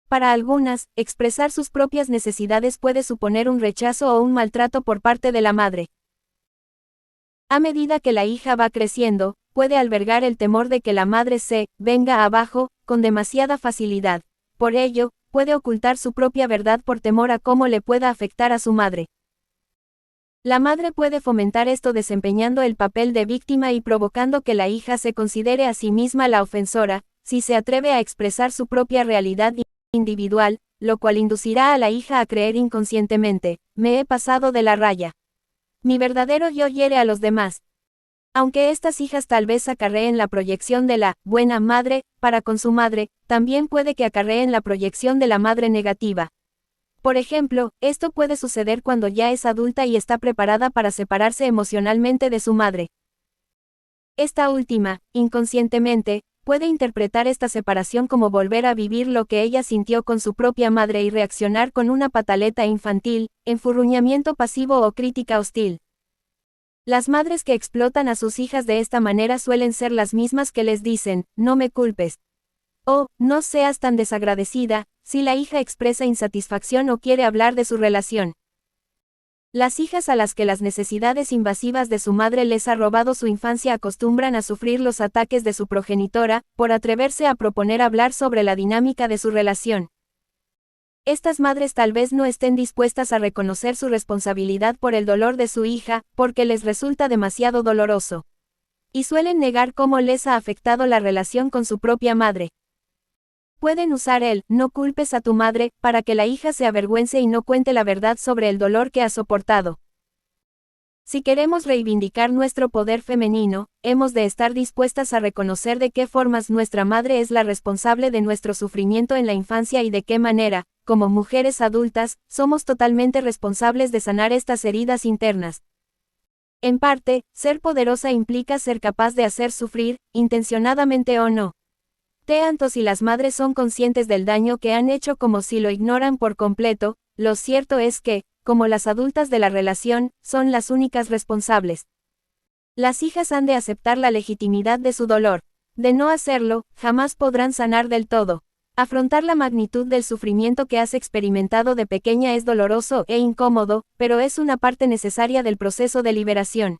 Para algunas, expresar sus propias necesidades puede suponer un rechazo o un maltrato por parte de la madre. A medida que la hija va creciendo, puede albergar el temor de que la madre se venga abajo con demasiada facilidad. Por ello, puede ocultar su propia verdad por temor a cómo le pueda afectar a su madre. La madre puede fomentar esto desempeñando el papel de víctima y provocando que la hija se considere a sí misma la ofensora, si se atreve a expresar su propia realidad individual, lo cual inducirá a la hija a creer inconscientemente, me he pasado de la raya. Mi verdadero yo hiere a los demás. Aunque estas hijas tal vez acarreen la proyección de la buena madre para con su madre, también puede que acarreen la proyección de la madre negativa. Por ejemplo, esto puede suceder cuando ya es adulta y está preparada para separarse emocionalmente de su madre. Esta última, inconscientemente, puede interpretar esta separación como volver a vivir lo que ella sintió con su propia madre y reaccionar con una pataleta infantil, enfurruñamiento pasivo o crítica hostil. Las madres que explotan a sus hijas de esta manera suelen ser las mismas que les dicen, no me culpes. O, no seas tan desagradecida, si la hija expresa insatisfacción o quiere hablar de su relación. Las hijas a las que las necesidades invasivas de su madre les ha robado su infancia acostumbran a sufrir los ataques de su progenitora, por atreverse a proponer hablar sobre la dinámica de su relación. Estas madres tal vez no estén dispuestas a reconocer su responsabilidad por el dolor de su hija, porque les resulta demasiado doloroso. Y suelen negar cómo les ha afectado la relación con su propia madre. Pueden usar el "no culpes a tu madre" para que la hija se avergüence y no cuente la verdad sobre el dolor que ha soportado. Si queremos reivindicar nuestro poder femenino, hemos de estar dispuestas a reconocer de qué formas nuestra madre es la responsable de nuestro sufrimiento en la infancia y de qué manera, como mujeres adultas, somos totalmente responsables de sanar estas heridas internas. En parte, ser poderosa implica ser capaz de hacer sufrir, intencionadamente o no. Tanto si las madres son conscientes del daño que han hecho como si lo ignoran por completo, lo cierto es que, como las adultas de la relación, son las únicas responsables. Las hijas han de aceptar la legitimidad de su dolor. De no hacerlo, jamás podrán sanar del todo. Afrontar la magnitud del sufrimiento que has experimentado de pequeña es doloroso e incómodo, pero es una parte necesaria del proceso de liberación.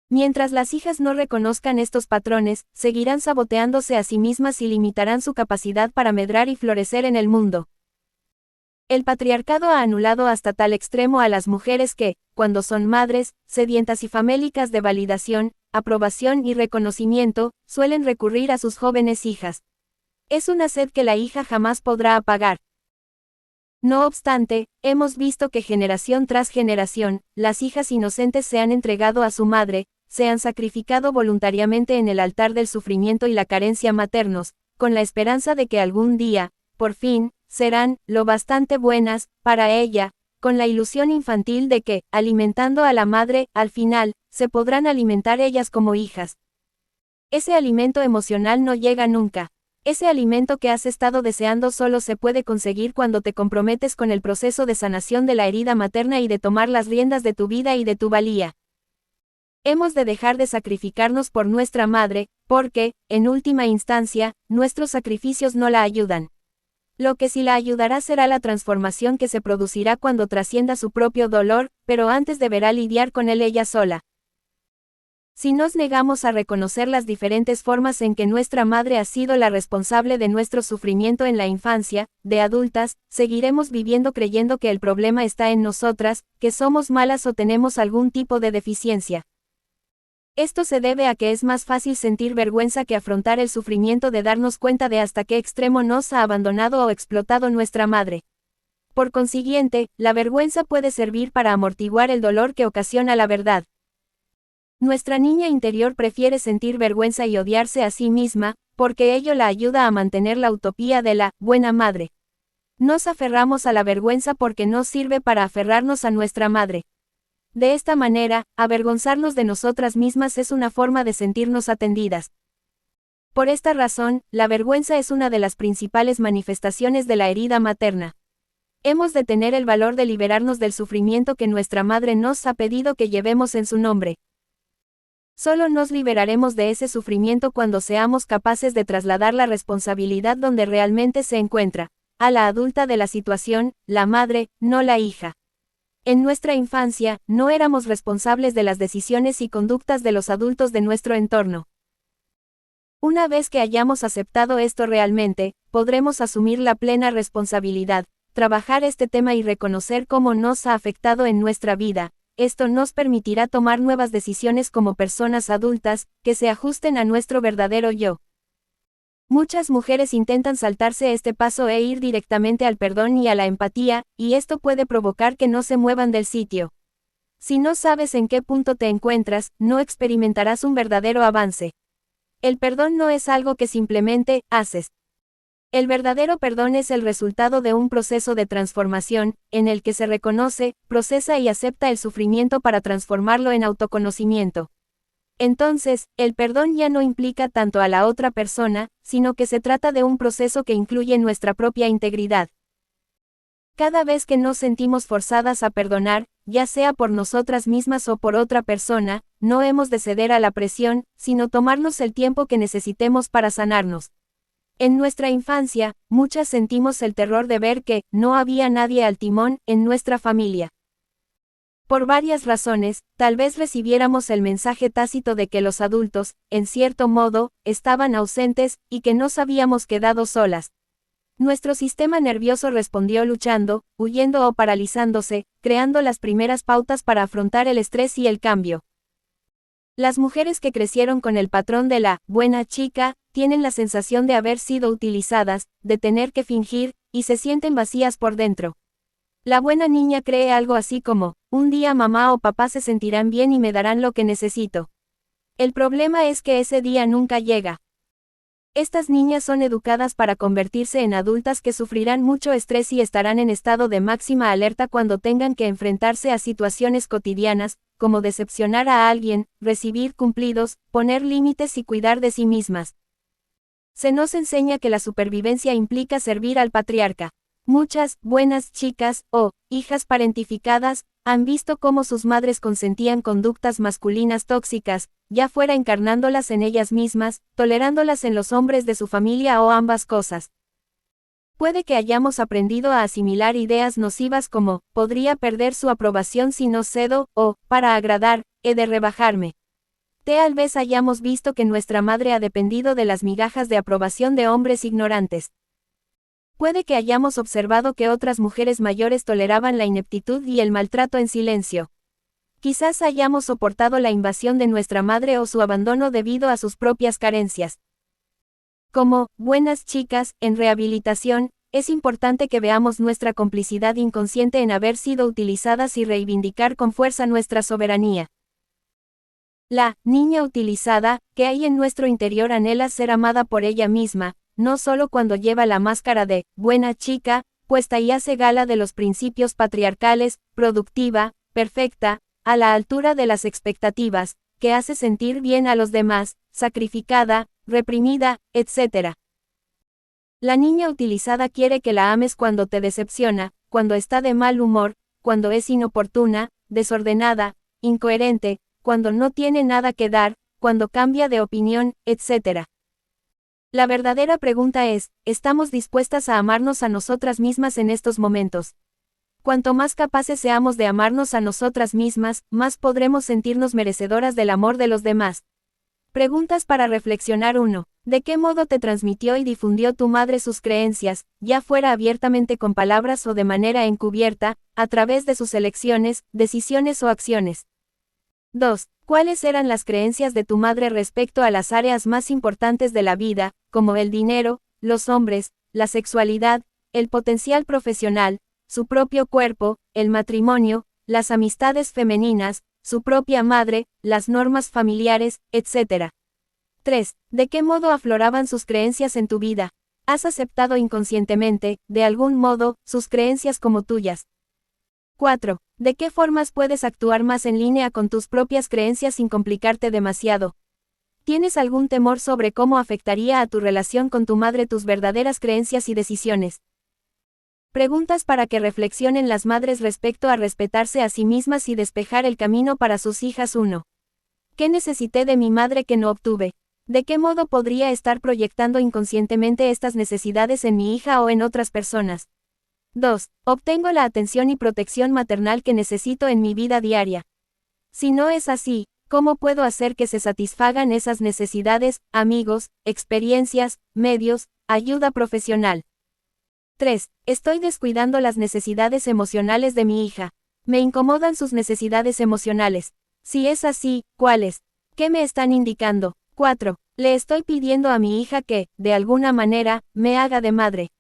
Mientras las hijas no reconozcan estos patrones, seguirán saboteándose a sí mismas y limitarán su capacidad para medrar y florecer en el mundo. El patriarcado ha anulado hasta tal extremo a las mujeres que, cuando son madres, sedientas y famélicas de validación, aprobación y reconocimiento, suelen recurrir a sus jóvenes hijas. Es una sed que la hija jamás podrá apagar. No obstante, hemos visto que generación tras generación, las hijas inocentes se han entregado a su madre, se han sacrificado voluntariamente en el altar del sufrimiento y la carencia maternos, con la esperanza de que algún día, por fin, serán lo bastante buenas para ella, con la ilusión infantil de que, alimentando a la madre, al final, se podrán alimentar ellas como hijas. Ese alimento emocional no llega nunca. Ese alimento que has estado deseando solo se puede conseguir cuando te comprometes con el proceso de sanación de la herida materna y de tomar las riendas de tu vida y de tu valía. Hemos de dejar de sacrificarnos por nuestra madre, porque, en última instancia, nuestros sacrificios no la ayudan. Lo que sí la ayudará será la transformación que se producirá cuando trascienda su propio dolor, pero antes deberá lidiar con él ella sola. Si nos negamos a reconocer las diferentes formas en que nuestra madre ha sido la responsable de nuestro sufrimiento en la infancia, de adultas, seguiremos viviendo creyendo que el problema está en nosotras, que somos malas o tenemos algún tipo de deficiencia. Esto se debe a que es más fácil sentir vergüenza que afrontar el sufrimiento de darnos cuenta de hasta qué extremo nos ha abandonado o explotado nuestra madre. Por consiguiente, la vergüenza puede servir para amortiguar el dolor que ocasiona la verdad. Nuestra niña interior prefiere sentir vergüenza y odiarse a sí misma, porque ello la ayuda a mantener la utopía de la buena madre. Nos aferramos a la vergüenza porque nos sirve para aferrarnos a nuestra madre. De esta manera, avergonzarnos de nosotras mismas es una forma de sentirnos atendidas. Por esta razón, la vergüenza es una de las principales manifestaciones de la herida materna. Hemos de tener el valor de liberarnos del sufrimiento que nuestra madre nos ha pedido que llevemos en su nombre. Solo nos liberaremos de ese sufrimiento cuando seamos capaces de trasladar la responsabilidad donde realmente se encuentra. a la adulta de la situación, la madre, no la hija. En nuestra infancia, no éramos responsables de las decisiones y conductas de los adultos de nuestro entorno. Una vez que hayamos aceptado esto realmente, podremos asumir la plena responsabilidad, trabajar este tema y reconocer cómo nos ha afectado en nuestra vida. Esto nos permitirá tomar nuevas decisiones como personas adultas, que se ajusten a nuestro verdadero yo. Muchas mujeres intentan saltarse este paso e ir directamente al perdón y a la empatía, y esto puede provocar que no se muevan del sitio. Si no sabes en qué punto te encuentras, no experimentarás un verdadero avance. El perdón no es algo que simplemente haces. El verdadero perdón es el resultado de un proceso de transformación, en el que se reconoce, procesa y acepta el sufrimiento para transformarlo en autoconocimiento. Entonces, el perdón ya no implica tanto a la otra persona, sino que se trata de un proceso que incluye nuestra propia integridad. Cada vez que nos sentimos forzadas a perdonar, ya sea por nosotras mismas o por otra persona, no hemos de ceder a la presión, sino tomarnos el tiempo que necesitemos para sanarnos. En nuestra infancia, muchas sentimos el terror de ver que no había nadie al timón en nuestra familia. Por varias razones, tal vez recibiéramos el mensaje tácito de que los adultos, en cierto modo, estaban ausentes, y que nos habíamos quedado solas. Nuestro sistema nervioso respondió luchando, huyendo o paralizándose, creando las primeras pautas para afrontar el estrés y el cambio. Las mujeres que crecieron con el patrón de la buena chica, tienen la sensación de haber sido utilizadas, de tener que fingir, y se sienten vacías por dentro. La buena niña cree algo así como, un día mamá o papá se sentirán bien y me darán lo que necesito. El problema es que ese día nunca llega. Estas niñas son educadas para convertirse en adultas que sufrirán mucho estrés y estarán en estado de máxima alerta cuando tengan que enfrentarse a situaciones cotidianas, como decepcionar a alguien, recibir cumplidos, poner límites y cuidar de sí mismas. Se nos enseña que la supervivencia implica servir al patriarca. Muchas buenas chicas, o hijas parentificadas, han visto cómo sus madres consentían conductas masculinas tóxicas, ya fuera encarnándolas en ellas mismas, tolerándolas en los hombres de su familia o ambas cosas. Puede que hayamos aprendido a asimilar ideas nocivas como, podría perder su aprobación si no cedo, o, para agradar, he de rebajarme. Tal vez hayamos visto que nuestra madre ha dependido de las migajas de aprobación de hombres ignorantes. Puede que hayamos observado que otras mujeres mayores toleraban la ineptitud y el maltrato en silencio. Quizás hayamos soportado la invasión de nuestra madre o su abandono debido a sus propias carencias. Como buenas chicas, en rehabilitación, es importante que veamos nuestra complicidad inconsciente en haber sido utilizadas y reivindicar con fuerza nuestra soberanía. La niña utilizada, que hay en nuestro interior anhela ser amada por ella misma, no solo cuando lleva la máscara de buena chica, puesta y hace gala de los principios patriarcales, productiva, perfecta, a la altura de las expectativas, que hace sentir bien a los demás, sacrificada, reprimida, etc. La niña utilizada quiere que la ames cuando te decepciona, cuando está de mal humor, cuando es inoportuna, desordenada, incoherente, cuando no tiene nada que dar, cuando cambia de opinión, etc. La verdadera pregunta es, ¿estamos dispuestas a amarnos a nosotras mismas en estos momentos? Cuanto más capaces seamos de amarnos a nosotras mismas, más podremos sentirnos merecedoras del amor de los demás. Preguntas para reflexionar 1. ¿De qué modo te transmitió y difundió tu madre sus creencias, ya fuera abiertamente con palabras o de manera encubierta, a través de sus elecciones, decisiones o acciones? 2. ¿Cuáles eran las creencias de tu madre respecto a las áreas más importantes de la vida, como el dinero, los hombres, la sexualidad, el potencial profesional, su propio cuerpo, el matrimonio, las amistades femeninas, su propia madre, las normas familiares, etc.? 3. ¿De qué modo afloraban sus creencias en tu vida? ¿Has aceptado inconscientemente, de algún modo, sus creencias como tuyas? 4. ¿De qué formas puedes actuar más en línea con tus propias creencias sin complicarte demasiado? ¿Tienes algún temor sobre cómo afectaría a tu relación con tu madre tus verdaderas creencias y decisiones? Preguntas para que reflexionen las madres respecto a respetarse a sí mismas y despejar el camino para sus hijas. 1. ¿Qué necesité de mi madre que no obtuve? ¿De qué modo podría estar proyectando inconscientemente estas necesidades en mi hija o en otras personas? 2. Obtengo la atención y protección maternal que necesito en mi vida diaria. Si no es así, ¿cómo puedo hacer que se satisfagan esas necesidades, amigos, experiencias, medios, ayuda profesional? 3. Estoy descuidando las necesidades emocionales de mi hija. Me incomodan sus necesidades emocionales. Si es así, ¿cuáles? ¿Qué me están indicando? 4. Le estoy pidiendo a mi hija que, de alguna manera, me haga de madre.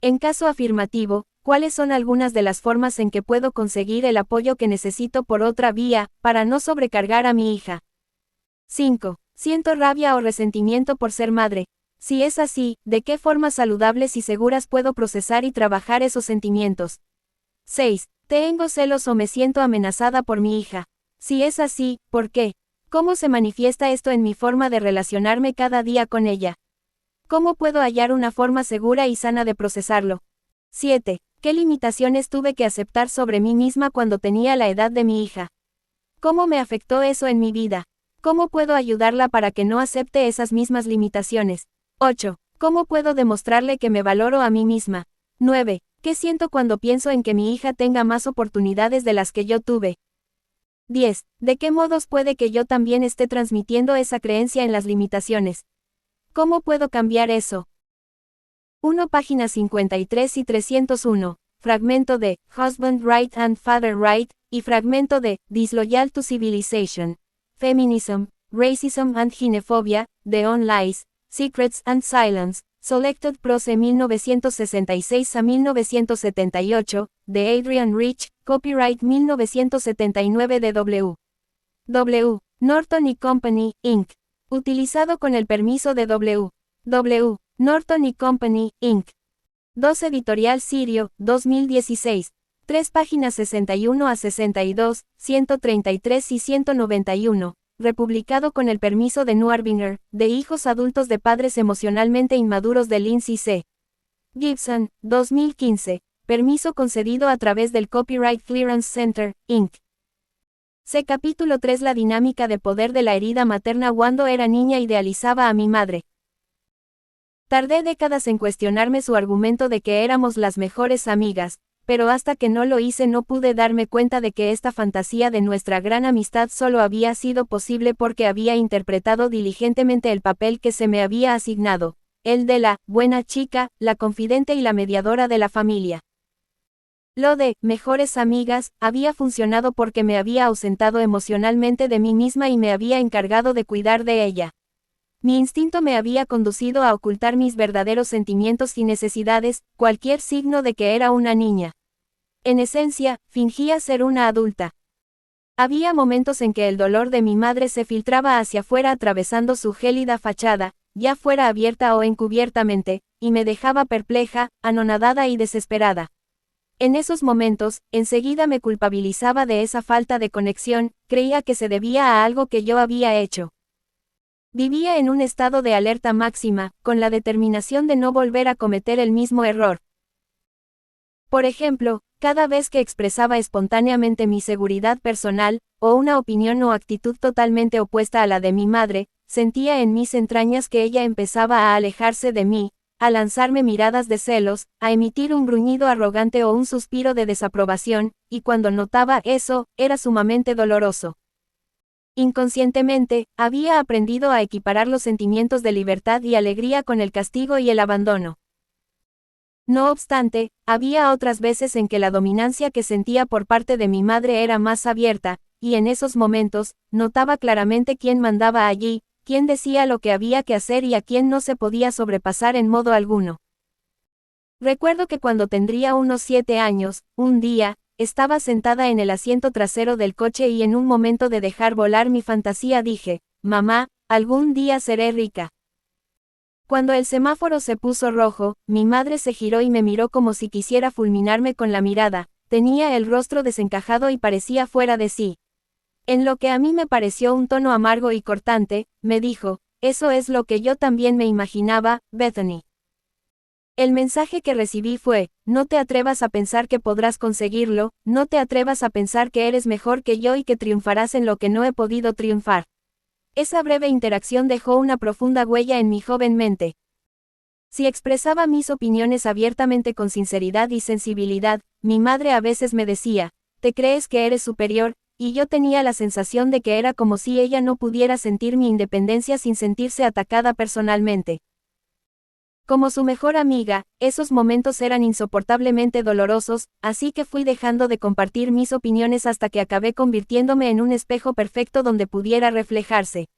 En caso afirmativo, ¿cuáles son algunas de las formas en que puedo conseguir el apoyo que necesito por otra vía, para no sobrecargar a mi hija? 5. Siento rabia o resentimiento por ser madre. Si es así, ¿de qué formas saludables y seguras puedo procesar y trabajar esos sentimientos? 6. ¿Tengo celos o me siento amenazada por mi hija? Si es así, ¿por qué? ¿Cómo se manifiesta esto en mi forma de relacionarme cada día con ella? ¿Cómo puedo hallar una forma segura y sana de procesarlo? 7. ¿Qué limitaciones tuve que aceptar sobre mí misma cuando tenía la edad de mi hija? ¿Cómo me afectó eso en mi vida? ¿Cómo puedo ayudarla para que no acepte esas mismas limitaciones? 8. ¿Cómo puedo demostrarle que me valoro a mí misma? 9. ¿Qué siento cuando pienso en que mi hija tenga más oportunidades de las que yo tuve? 10. ¿De qué modos puede que yo también esté transmitiendo esa creencia en las limitaciones? ¿Cómo puedo cambiar eso? 1. Páginas 53 y 301. Fragmento de Husband Right and Father Right, y fragmento de Disloyal to Civilization. Feminism, Racism and Xenophobia, The On Lies, Secrets and Silence, Selected Prose 1966 a 1978, de Adrian Rich, copyright 1979 de W. Norton y Company, Inc. Utilizado con el permiso de W. Norton y Company, Inc. 2 Editorial Sirio, 2016. 3 páginas 61 a 62, 133 y 191. Republicado con el permiso de Nuarbinger, de hijos adultos de padres emocionalmente inmaduros de Lindsay C. Gibson, 2015. Permiso concedido a través del Copyright Clearance Center, Inc. C. Capítulo 3. La dinámica de poder de la herida materna. Cuando era niña idealizaba a mi madre. Tardé décadas en cuestionarme su argumento de que éramos las mejores amigas, pero hasta que no lo hice no pude darme cuenta de que esta fantasía de nuestra gran amistad solo había sido posible porque había interpretado diligentemente el papel que se me había asignado, el de la buena chica, la confidente y la mediadora de la familia. Lo de mejores amigas había funcionado porque me había ausentado emocionalmente de mí misma y me había encargado de cuidar de ella. Mi instinto me había conducido a ocultar mis verdaderos sentimientos y necesidades, cualquier signo de que era una niña. En esencia, fingía ser una adulta. Había momentos en que el dolor de mi madre se filtraba hacia afuera atravesando su gélida fachada, ya fuera abierta o encubiertamente, y me dejaba perpleja, anonadada y desesperada. En esos momentos, enseguida me culpabilizaba de esa falta de conexión, creía que se debía a algo que yo había hecho. Vivía en un estado de alerta máxima, con la determinación de no volver a cometer el mismo error. Por ejemplo, cada vez que expresaba espontáneamente mi seguridad personal, o una opinión o actitud totalmente opuesta a la de mi madre, sentía en mis entrañas que ella empezaba a alejarse de mí, a lanzarme miradas de celos, a emitir un gruñido arrogante o un suspiro de desaprobación, y cuando notaba eso, era sumamente doloroso. Inconscientemente, había aprendido a equiparar los sentimientos de libertad y alegría con el castigo y el abandono. No obstante, había otras veces en que la dominancia que sentía por parte de mi madre era más abierta, y en esos momentos, notaba claramente quién mandaba allí, quién decía lo que había que hacer y a quién no se podía sobrepasar en modo alguno. Recuerdo que cuando tendría unos 7 años, un día, estaba sentada en el asiento trasero del coche y en un momento de dejar volar mi fantasía dije, mamá, algún día seré rica. Cuando el semáforo se puso rojo, mi madre se giró y me miró como si quisiera fulminarme con la mirada, tenía el rostro desencajado y parecía fuera de sí. En lo que a mí me pareció un tono amargo y cortante, me dijo, eso es lo que yo también me imaginaba, Bethany. El mensaje que recibí fue, no te atrevas a pensar que podrás conseguirlo, no te atrevas a pensar que eres mejor que yo y que triunfarás en lo que no he podido triunfar. Esa breve interacción dejó una profunda huella en mi joven mente. Si expresaba mis opiniones abiertamente con sinceridad y sensibilidad, mi madre a veces me decía, «¿Te crees que eres superior?», y yo tenía la sensación de que era como si ella no pudiera sentir mi independencia sin sentirse atacada personalmente. Como su mejor amiga, esos momentos eran insoportablemente dolorosos, así que fui dejando de compartir mis opiniones hasta que acabé convirtiéndome en un espejo perfecto donde pudiera reflejarse.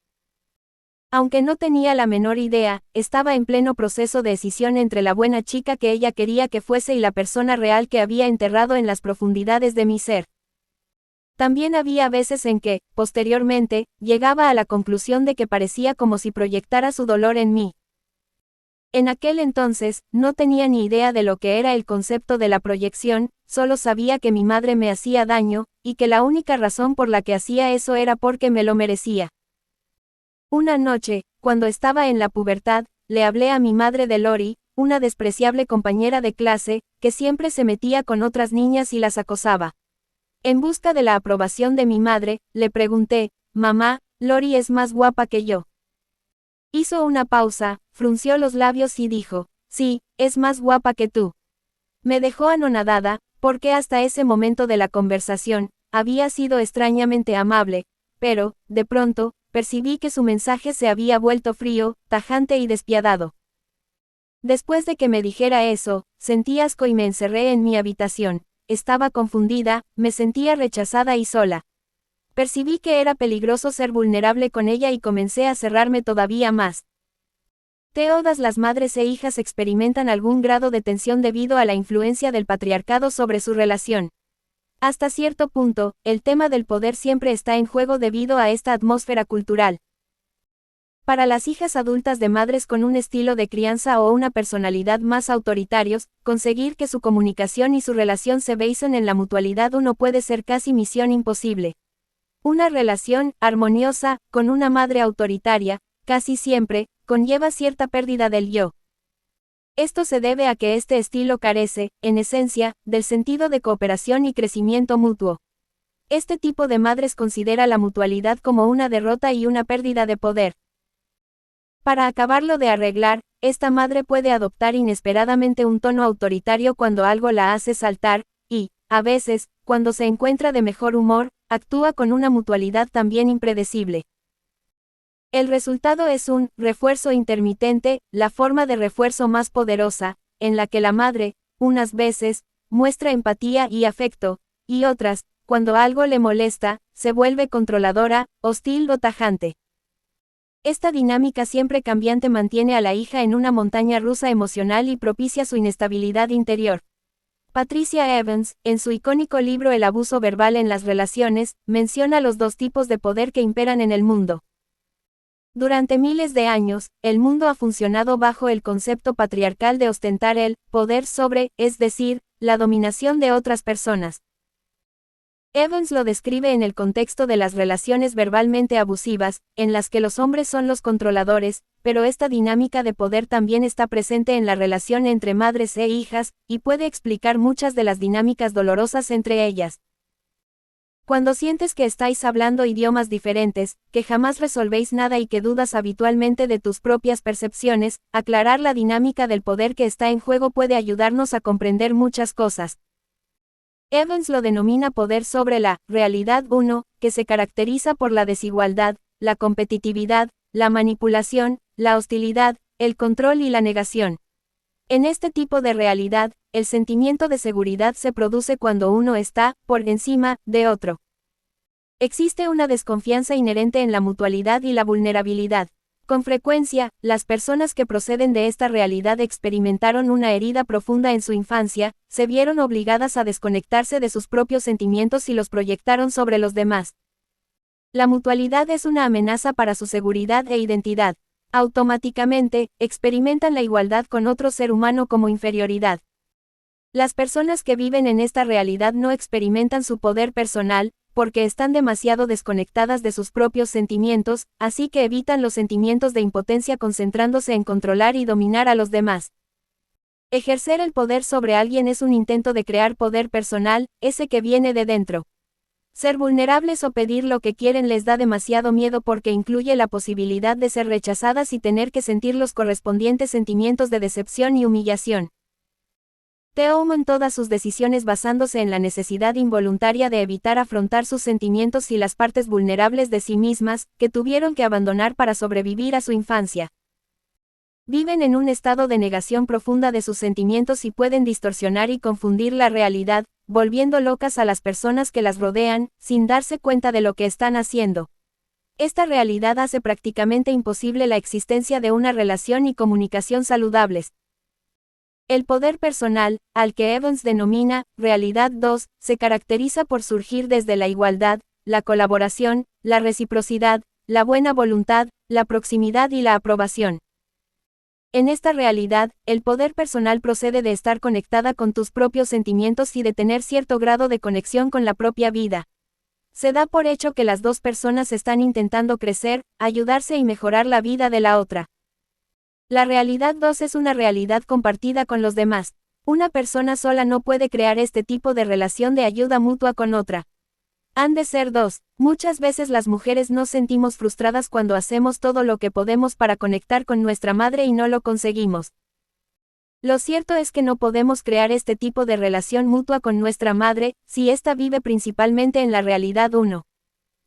Aunque no tenía la menor idea, estaba en pleno proceso de escisión entre la buena chica que ella quería que fuese y la persona real que había enterrado en las profundidades de mi ser. También había veces en que, posteriormente, llegaba a la conclusión de que parecía como si proyectara su dolor en mí. En aquel entonces, no tenía ni idea de lo que era el concepto de la proyección, solo sabía que mi madre me hacía daño, y que la única razón por la que hacía eso era porque me lo merecía. Una noche, cuando estaba en la pubertad, le hablé a mi madre de Lori, una despreciable compañera de clase, que siempre se metía con otras niñas y las acosaba. En busca de la aprobación de mi madre, le pregunté, «Mamá, Lori es más guapa que yo». Hizo una pausa, frunció los labios y dijo, «Sí, es más guapa que tú». Me dejó anonadada, porque hasta ese momento de la conversación, había sido extrañamente amable, pero, de pronto, percibí que su mensaje se había vuelto frío, tajante y despiadado. Después de que me dijera eso, sentí asco y me encerré en mi habitación. Estaba confundida, me sentía rechazada y sola. Percibí que era peligroso ser vulnerable con ella y comencé a cerrarme todavía más. Todas las madres e hijas experimentan algún grado de tensión debido a la influencia del patriarcado sobre su relación. Hasta cierto punto, el tema del poder siempre está en juego debido a esta atmósfera cultural. Para las hijas adultas de madres con un estilo de crianza o una personalidad más autoritarios, conseguir que su comunicación y su relación se basen en la mutualidad uno puede ser casi misión imposible. Una relación armoniosa con una madre autoritaria, casi siempre, conlleva cierta pérdida del yo. Esto se debe a que este estilo carece, en esencia, del sentido de cooperación y crecimiento mutuo. Este tipo de madres considera la mutualidad como una derrota y una pérdida de poder. Para acabarlo de arreglar, esta madre puede adoptar inesperadamente un tono autoritario cuando algo la hace saltar, y, a veces, cuando se encuentra de mejor humor, actúa con una mutualidad también impredecible. El resultado es un refuerzo intermitente, la forma de refuerzo más poderosa, en la que la madre, unas veces, muestra empatía y afecto, y otras, cuando algo le molesta, se vuelve controladora, hostil o tajante. Esta dinámica siempre cambiante mantiene a la hija en una montaña rusa emocional y propicia su inestabilidad interior. Patricia Evans, en su icónico libro El abuso verbal en las relaciones, menciona los dos tipos de poder que imperan en el mundo. Durante miles de años, el mundo ha funcionado bajo el concepto patriarcal de ostentar el poder sobre, es decir, la dominación de otras personas. Evans lo describe en el contexto de las relaciones verbalmente abusivas, en las que los hombres son los controladores, pero esta dinámica de poder también está presente en la relación entre madres e hijas, y puede explicar muchas de las dinámicas dolorosas entre ellas. Cuando sientes que estáis hablando idiomas diferentes, que jamás resolvéis nada y que dudas habitualmente de tus propias percepciones, aclarar la dinámica del poder que está en juego puede ayudarnos a comprender muchas cosas. Evans lo denomina poder sobre la realidad 1, que se caracteriza por la desigualdad, la competitividad, la manipulación, la hostilidad, el control y la negación. En este tipo de realidad, el sentimiento de seguridad se produce cuando uno está, por encima, de otro. Existe una desconfianza inherente en la mutualidad y la vulnerabilidad. Con frecuencia, las personas que proceden de esta realidad experimentaron una herida profunda en su infancia, se vieron obligadas a desconectarse de sus propios sentimientos y los proyectaron sobre los demás. La mutualidad es una amenaza para su seguridad e identidad. Automáticamente, experimentan la igualdad con otro ser humano como inferioridad. Las personas que viven en esta realidad no experimentan su poder personal, porque están demasiado desconectadas de sus propios sentimientos, así que evitan los sentimientos de impotencia concentrándose en controlar y dominar a los demás. Ejercer el poder sobre alguien es un intento de crear poder personal, ese que viene de dentro. Ser vulnerables o pedir lo que quieren les da demasiado miedo porque incluye la posibilidad de ser rechazadas y tener que sentir los correspondientes sentimientos de decepción y humillación. Toman todas sus decisiones basándose en la necesidad involuntaria de evitar afrontar sus sentimientos y las partes vulnerables de sí mismas, que tuvieron que abandonar para sobrevivir a su infancia. Viven en un estado de negación profunda de sus sentimientos y pueden distorsionar y confundir la realidad, volviendo locas a las personas que las rodean, sin darse cuenta de lo que están haciendo. Esta realidad hace prácticamente imposible la existencia de una relación y comunicación saludables. El poder personal, al que Evans denomina realidad 2, se caracteriza por surgir desde la igualdad, la colaboración, la reciprocidad, la buena voluntad, la proximidad y la aprobación. En esta realidad, el poder personal procede de estar conectada con tus propios sentimientos y de tener cierto grado de conexión con la propia vida. Se da por hecho que las dos personas están intentando crecer, ayudarse y mejorar la vida de la otra. La realidad 2 es una realidad compartida con los demás. Una persona sola no puede crear este tipo de relación de ayuda mutua con otra. Han de ser dos. Muchas veces las mujeres nos sentimos frustradas cuando hacemos todo lo que podemos para conectar con nuestra madre y no lo conseguimos. Lo cierto es que no podemos crear este tipo de relación mutua con nuestra madre, si ésta vive principalmente en la realidad 1.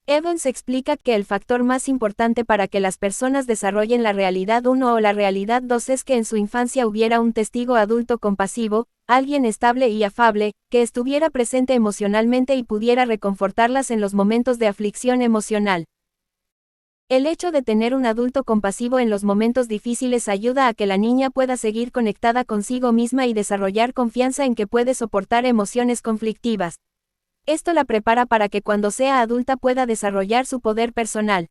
Evans explica que el factor más importante para que las personas desarrollen la realidad 1 o la realidad 2 es que en su infancia hubiera un testigo adulto compasivo, alguien estable y afable, que estuviera presente emocionalmente y pudiera reconfortarlas en los momentos de aflicción emocional. El hecho de tener un adulto compasivo en los momentos difíciles ayuda a que la niña pueda seguir conectada consigo misma y desarrollar confianza en que puede soportar emociones conflictivas. Esto la prepara para que cuando sea adulta pueda desarrollar su poder personal.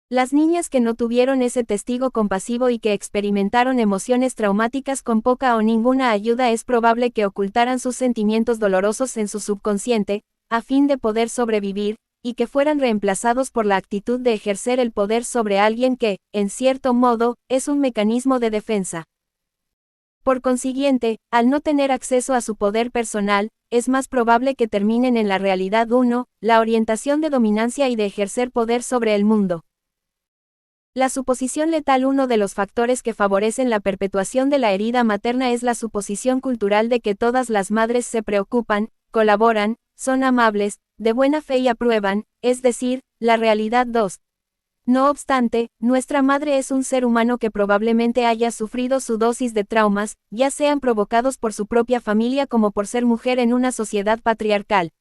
Las niñas que no tuvieron ese testigo compasivo y que experimentaron emociones traumáticas con poca o ninguna ayuda es probable que ocultaran sus sentimientos dolorosos en su subconsciente, a fin de poder sobrevivir, y que fueran reemplazados por la actitud de ejercer el poder sobre alguien que, en cierto modo, es un mecanismo de defensa. Por consiguiente, al no tener acceso a su poder personal, es más probable que terminen en la realidad 1, la orientación de dominancia y de ejercer poder sobre el mundo. La suposición letal. Uno de los factores que favorecen la perpetuación de la herida materna es la suposición cultural de que todas las madres se preocupan, colaboran, son amables, de buena fe y aprueban, es decir, la realidad 2. No obstante, nuestra madre es un ser humano que probablemente haya sufrido su dosis de traumas, ya sean provocados por su propia familia como por ser mujer en una sociedad patriarcal.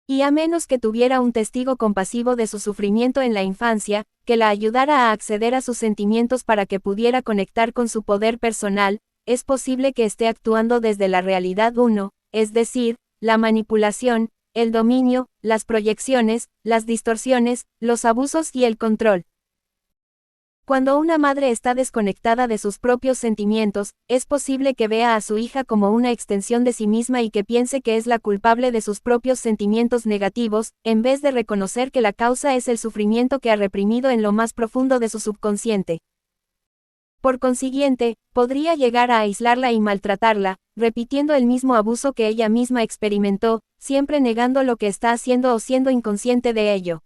Y a menos que tuviera un testigo compasivo de su sufrimiento en la infancia, que la ayudara a acceder a sus sentimientos para que pudiera conectar con su poder personal, es posible que esté actuando desde la realidad 1, es decir, la manipulación, el dominio, las proyecciones, las distorsiones, los abusos y el control. Cuando una madre está desconectada de sus propios sentimientos, es posible que vea a su hija como una extensión de sí misma y que piense que es la culpable de sus propios sentimientos negativos, en vez de reconocer que la causa es el sufrimiento que ha reprimido en lo más profundo de su subconsciente. Por consiguiente, podría llegar a aislarla y maltratarla, repitiendo el mismo abuso que ella misma experimentó, siempre negando lo que está haciendo o siendo inconsciente de ello.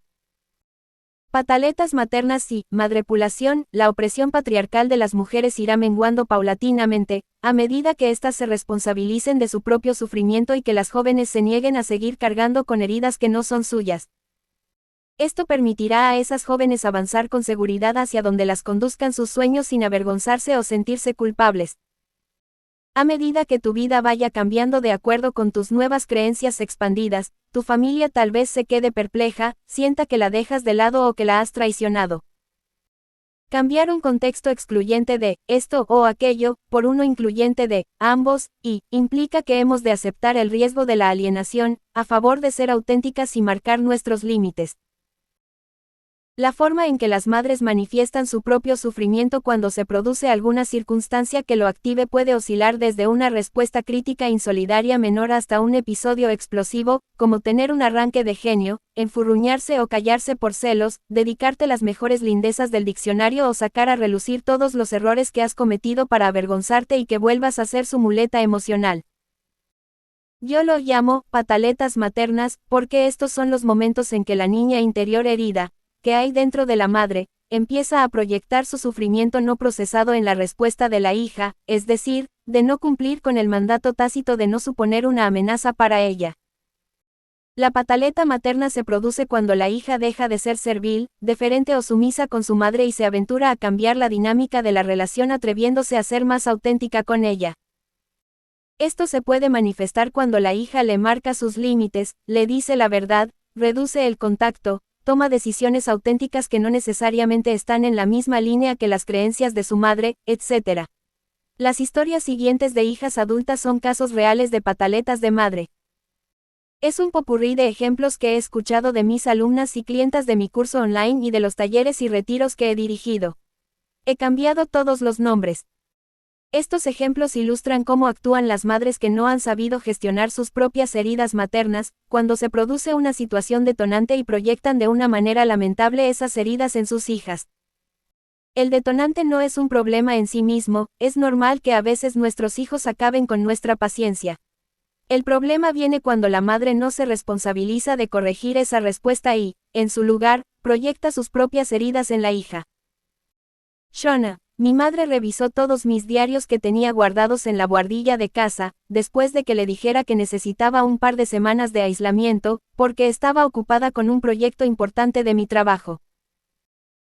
Pataletas maternas y madrepulación. La opresión patriarcal de las mujeres irá menguando paulatinamente, a medida que éstas se responsabilicen de su propio sufrimiento y que las jóvenes se nieguen a seguir cargando con heridas que no son suyas. Esto permitirá a esas jóvenes avanzar con seguridad hacia donde las conduzcan sus sueños sin avergonzarse o sentirse culpables. A medida que tu vida vaya cambiando de acuerdo con tus nuevas creencias expandidas, tu familia tal vez se quede perpleja, sienta que la dejas de lado o que la has traicionado. Cambiar un contexto excluyente de esto o aquello por uno incluyente de ambos y implica que hemos de aceptar el riesgo de la alienación, a favor de ser auténticas y marcar nuestros límites. La forma en que las madres manifiestan su propio sufrimiento cuando se produce alguna circunstancia que lo active puede oscilar desde una respuesta crítica insolidaria menor hasta un episodio explosivo, como tener un arranque de genio, enfurruñarse o callarse por celos, dedicarte las mejores lindezas del diccionario o sacar a relucir todos los errores que has cometido para avergonzarte y que vuelvas a ser su muleta emocional. Yo lo llamo pataletas maternas, porque estos son los momentos en que la niña interior herida, que hay dentro de la madre, empieza a proyectar su sufrimiento no procesado en la respuesta de la hija, es decir, de no cumplir con el mandato tácito de no suponer una amenaza para ella. La pataleta materna se produce cuando la hija deja de ser servil, deferente o sumisa con su madre y se aventura a cambiar la dinámica de la relación atreviéndose a ser más auténtica con ella. Esto se puede manifestar cuando la hija le marca sus límites, le dice la verdad, reduce el contacto, toma decisiones auténticas que no necesariamente están en la misma línea que las creencias de su madre, etc. Las historias siguientes de hijas adultas son casos reales de pataletas de madre. Es un popurrí de ejemplos que he escuchado de mis alumnas y clientas de mi curso online y de los talleres y retiros que he dirigido. He cambiado todos los nombres. Estos ejemplos ilustran cómo actúan las madres que no han sabido gestionar sus propias heridas maternas, cuando se produce una situación detonante y proyectan de una manera lamentable esas heridas en sus hijas. El detonante no es un problema en sí mismo, es normal que a veces nuestros hijos acaben con nuestra paciencia. El problema viene cuando la madre no se responsabiliza de corregir esa respuesta y, en su lugar, proyecta sus propias heridas en la hija. Shona. Mi madre revisó todos mis diarios que tenía guardados en la buhardilla de casa, después de que le dijera que necesitaba un par de semanas de aislamiento, porque estaba ocupada con un proyecto importante de mi trabajo.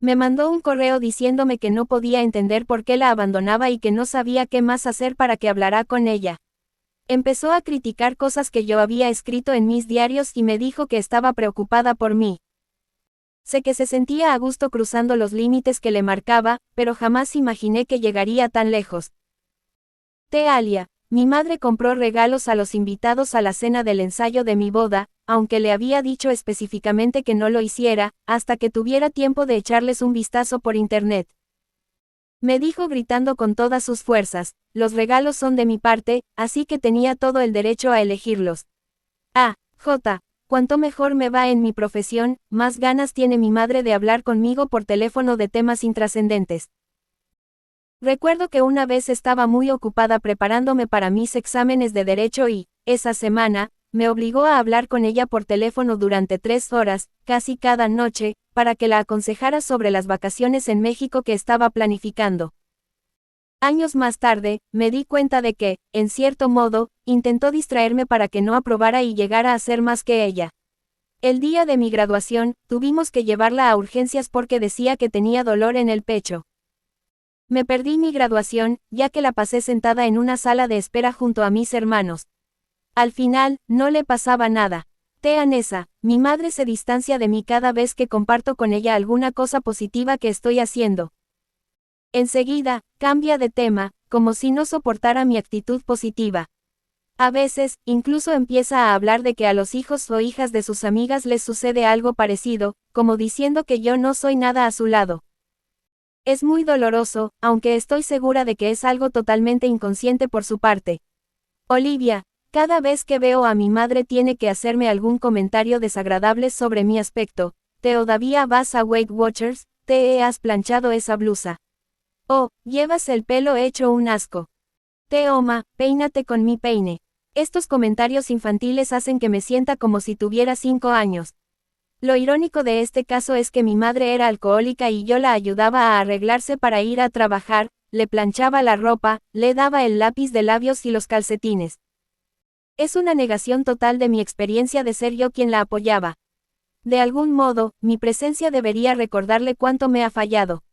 Me mandó un correo diciéndome que no podía entender por qué la abandonaba y que no sabía qué más hacer para que hablara con ella. Empezó a criticar cosas que yo había escrito en mis diarios y me dijo que estaba preocupada por mí. Sé que se sentía a gusto cruzando los límites que le marcaba, pero jamás imaginé que llegaría tan lejos. Alia. Mi madre compró regalos a los invitados a la cena del ensayo de mi boda, aunque le había dicho específicamente que no lo hiciera, hasta que tuviera tiempo de echarles un vistazo por internet. Me dijo gritando con todas sus fuerzas, los regalos son de mi parte, así que tenía todo el derecho a elegirlos. Cuanto mejor me va en mi profesión, más ganas tiene mi madre de hablar conmigo por teléfono de temas intrascendentes. Recuerdo que una vez estaba muy ocupada preparándome para mis exámenes de derecho y, esa semana, me obligó a hablar con ella por teléfono durante 3 horas, casi cada noche, para que la aconsejara sobre las vacaciones en México que estaba planificando. Años más tarde, me di cuenta de que, en cierto modo, intentó distraerme para que no aprobara y llegara a ser más que ella. El día de mi graduación, tuvimos que llevarla a urgencias porque decía que tenía dolor en el pecho. Me perdí mi graduación, ya que la pasé sentada en una sala de espera junto a mis hermanos. Al final, no le pasaba nada. Nessa, mi madre se distancia de mí cada vez que comparto con ella alguna cosa positiva que estoy haciendo. Enseguida, cambia de tema, como si no soportara mi actitud positiva. A veces, incluso empieza a hablar de que a los hijos o hijas de sus amigas les sucede algo parecido, como diciendo que yo no soy nada a su lado. Es muy doloroso, aunque estoy segura de que es algo totalmente inconsciente por su parte. Olivia, cada vez que veo a mi madre tiene que hacerme algún comentario desagradable sobre mi aspecto. ¿Todavía vas a Weight Watchers? ¿Has planchado esa blusa? Oh, llevas el pelo hecho un asco. Oma, peínate con mi peine. Estos comentarios infantiles hacen que me sienta como si tuviera 5 años. Lo irónico de este caso es que mi madre era alcohólica y yo la ayudaba a arreglarse para ir a trabajar, le planchaba la ropa, le daba el lápiz de labios y los calcetines. Es una negación total de mi experiencia de ser yo quien la apoyaba. De algún modo, mi presencia debería recordarle cuánto me ha fallado.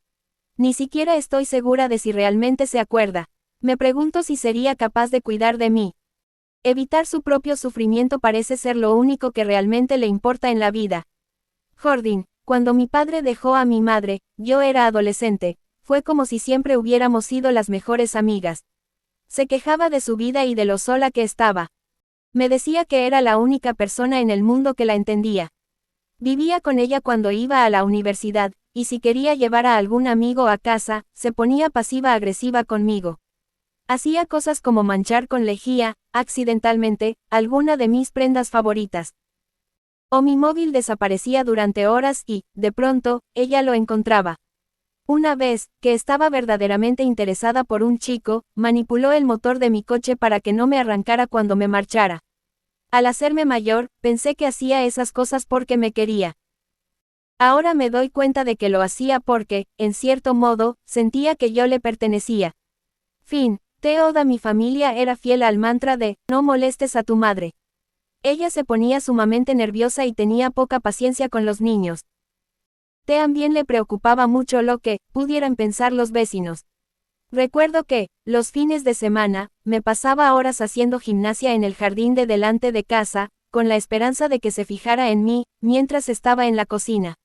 Ni siquiera estoy segura de si realmente se acuerda. Me pregunto si sería capaz de cuidar de mí. Evitar su propio sufrimiento parece ser lo único que realmente le importa en la vida. Jordin, cuando mi padre dejó a mi madre, yo era adolescente, fue como si siempre hubiéramos sido las mejores amigas. Se quejaba de su vida y de lo sola que estaba. Me decía que era la única persona en el mundo que la entendía. Vivía con ella cuando iba a la universidad, y si quería llevar a algún amigo a casa, se ponía pasiva-agresiva conmigo. Hacía cosas como manchar con lejía, accidentalmente, alguna de mis prendas favoritas. O mi móvil desaparecía durante horas y, de pronto, ella lo encontraba. Una vez, que estaba verdaderamente interesada por un chico, manipuló el motor de mi coche para que no me arrancara cuando me marchara. Al hacerme mayor, pensé que hacía esas cosas porque me quería. Ahora me doy cuenta de que lo hacía porque, en cierto modo, sentía que yo le pertenecía. Fin. Toda mi familia era fiel al mantra de, no molestes a tu madre. Ella se ponía sumamente nerviosa y tenía poca paciencia con los niños. También le preocupaba mucho lo que pudieran pensar los vecinos. Recuerdo que, los fines de semana, me pasaba horas haciendo gimnasia en el jardín de delante de casa, con la esperanza de que se fijara en mí, mientras estaba en la cocina.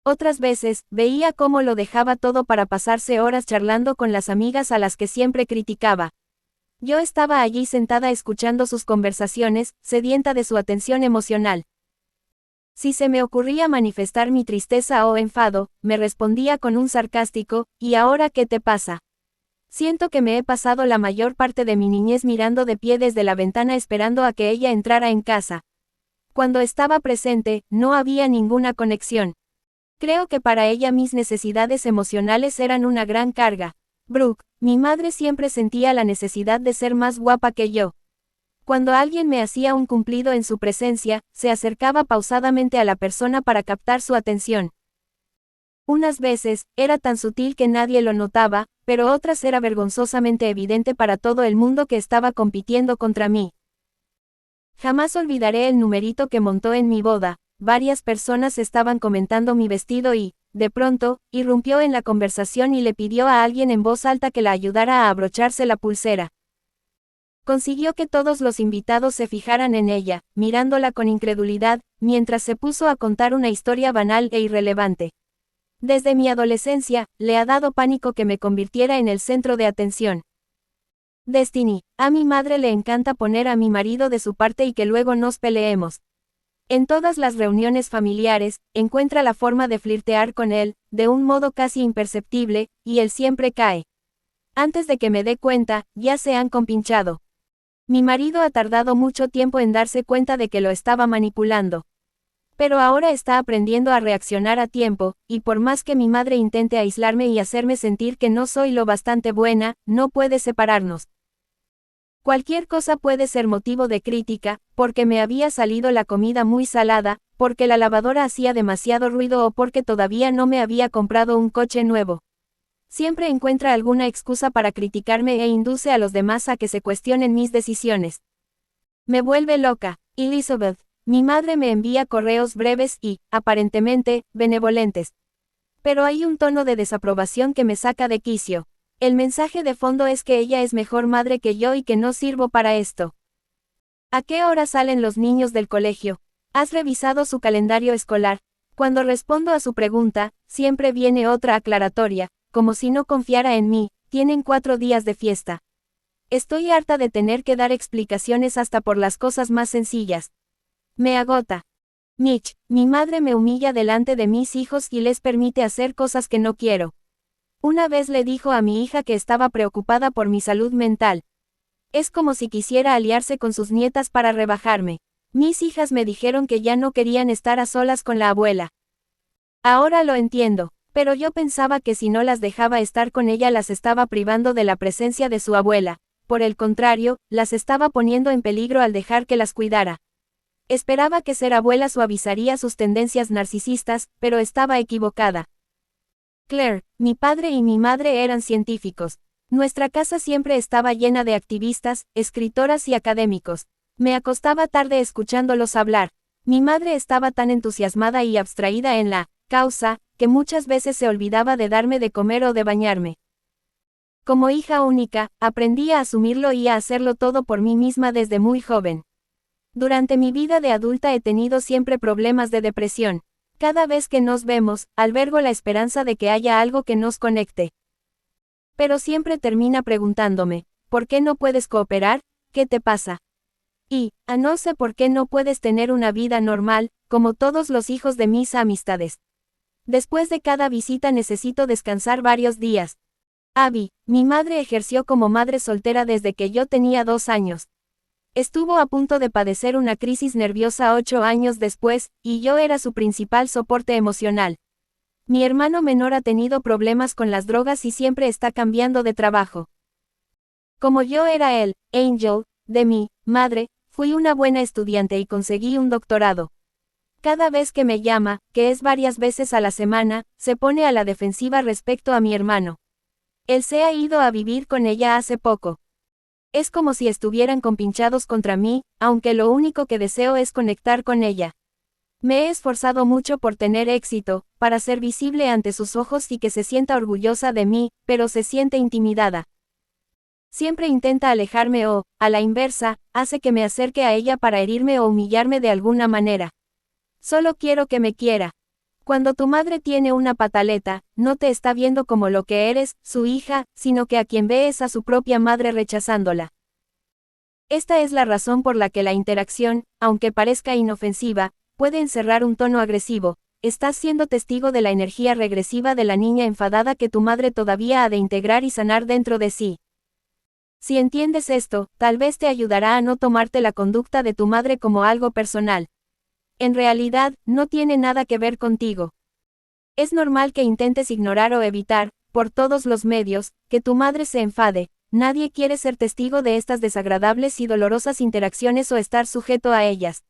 Otras veces, veía cómo lo dejaba todo para pasarse horas charlando con las amigas a las que siempre criticaba. Yo estaba allí sentada escuchando sus conversaciones, sedienta de su atención emocional. Si se me ocurría manifestar mi tristeza o enfado, me respondía con un sarcástico, ¿y ahora qué te pasa? Siento que me he pasado la mayor parte de mi niñez mirando de pie desde la ventana esperando a que ella entrara en casa. Cuando estaba presente, no había ninguna conexión. Creo que para ella mis necesidades emocionales eran una gran carga. Brooke, mi madre siempre sentía la necesidad de ser más guapa que yo. Cuando alguien me hacía un cumplido en su presencia, se acercaba pausadamente a la persona para captar su atención. Unas veces, era tan sutil que nadie lo notaba, pero otras era vergonzosamente evidente para todo el mundo que estaba compitiendo contra mí. Jamás olvidaré el numerito que montó en mi boda. Varias personas estaban comentando mi vestido y, de pronto, irrumpió en la conversación y le pidió a alguien en voz alta que la ayudara a abrocharse la pulsera. Consiguió que todos los invitados se fijaran en ella, mirándola con incredulidad, mientras se puso a contar una historia banal e irrelevante. Desde mi adolescencia, le ha dado pánico que me convirtiera en el centro de atención. Destiny, a mi madre le encanta poner a mi marido de su parte y que luego nos peleemos. En todas las reuniones familiares, encuentra la forma de flirtear con él, de un modo casi imperceptible, y él siempre cae. Antes de que me dé cuenta, ya se han compinchado. Mi marido ha tardado mucho tiempo en darse cuenta de que lo estaba manipulando. Pero ahora está aprendiendo a reaccionar a tiempo, y por más que mi madre intente aislarme y hacerme sentir que no soy lo bastante buena, no puede separarnos. Cualquier cosa puede ser motivo de crítica, porque me había salido la comida muy salada, porque la lavadora hacía demasiado ruido o porque todavía no me había comprado un coche nuevo. Siempre encuentra alguna excusa para criticarme e induce a los demás a que se cuestionen mis decisiones. Me vuelve loca. Elizabeth, mi madre me envía correos breves y, aparentemente, benevolentes. Pero hay un tono de desaprobación que me saca de quicio. El mensaje de fondo es que ella es mejor madre que yo y que no sirvo para esto. ¿A qué hora salen los niños del colegio? ¿Has revisado su calendario escolar? Cuando respondo a su pregunta, siempre viene otra aclaratoria, como si no confiara en mí, tienen 4 días de fiesta. Estoy harta de tener que dar explicaciones hasta por las cosas más sencillas. Me agota. Mitch, mi madre me humilla delante de mis hijos y les permite hacer cosas que no quiero. Una vez le dijo a mi hija que estaba preocupada por mi salud mental. Es como si quisiera aliarse con sus nietas para rebajarme. Mis hijas me dijeron que ya no querían estar a solas con la abuela. Ahora lo entiendo, pero yo pensaba que si no las dejaba estar con ella las estaba privando de la presencia de su abuela. Por el contrario, las estaba poniendo en peligro al dejar que las cuidara. Esperaba que ser abuela suavizaría sus tendencias narcisistas, pero estaba equivocada. Claire, mi padre y mi madre eran científicos. Nuestra casa siempre estaba llena de activistas, escritoras y académicos. Me acostaba tarde escuchándolos hablar. Mi madre estaba tan entusiasmada y abstraída en la causa, que muchas veces se olvidaba de darme de comer o de bañarme. Como hija única, aprendí a asumirlo y a hacerlo todo por mí misma desde muy joven. Durante mi vida de adulta he tenido siempre problemas de depresión. Cada vez que nos vemos, albergo la esperanza de que haya algo que nos conecte. Pero siempre termina preguntándome, ¿por qué no puedes cooperar? ¿Qué te pasa? Y, no sé por qué no puedes tener una vida normal, como todos los hijos de mis amistades. Después de cada visita necesito descansar varios días. Abby, mi madre ejerció como madre soltera desde que yo tenía 2 años. Estuvo a punto de padecer una crisis nerviosa 8 años después, y yo era su principal soporte emocional. Mi hermano menor ha tenido problemas con las drogas y siempre está cambiando de trabajo. Como yo era el Angel de mi madre, Fui una buena estudiante y conseguí un doctorado. Cada vez que me llama, que es varias veces a la semana, se pone a la defensiva respecto a mi hermano. Él se ha ido a vivir con ella hace poco. Es como si estuvieran compinchados contra mí, aunque lo único que deseo es conectar con ella. Me he esforzado mucho por tener éxito, para ser visible ante sus ojos y que se sienta orgullosa de mí, pero se siente intimidada. Siempre intenta alejarme o, a la inversa, hace que me acerque a ella para herirme o humillarme de alguna manera. Solo quiero que me quiera. Cuando tu madre tiene una pataleta, no te está viendo como lo que eres, su hija, sino que a quien ve es a su propia madre rechazándola. Esta es la razón por la que la interacción, aunque parezca inofensiva, puede encerrar un tono agresivo. Estás siendo testigo de la energía regresiva de la niña enfadada que tu madre todavía ha de integrar y sanar dentro de sí. Si entiendes esto, tal vez te ayudará a no tomarte la conducta de tu madre como algo personal. En realidad, no tiene nada que ver contigo. Es normal que intentes ignorar o evitar, por todos los medios, que tu madre se enfade. Nadie quiere ser testigo de estas desagradables y dolorosas interacciones o estar sujeto a ellas.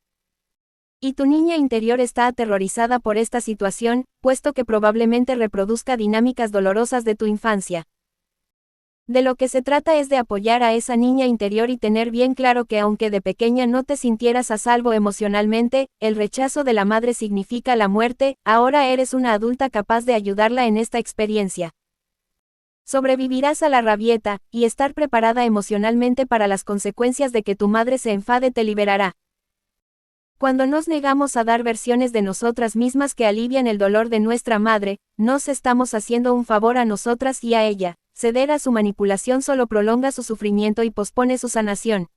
Y tu niña interior está aterrorizada por esta situación, puesto que probablemente reproduzca dinámicas dolorosas de tu infancia. De lo que se trata es de apoyar a esa niña interior y tener bien claro que aunque de pequeña no te sintieras a salvo emocionalmente, el rechazo de la madre significa la muerte, ahora eres una adulta capaz de ayudarla en esta experiencia. Sobrevivirás a la rabieta, y estar preparada emocionalmente para las consecuencias de que tu madre se enfade te liberará. Cuando nos negamos a dar versiones de nosotras mismas que alivian el dolor de nuestra madre, nos estamos haciendo un favor a nosotras y a ella. Ceder a su manipulación solo prolonga su sufrimiento y pospone su sanación.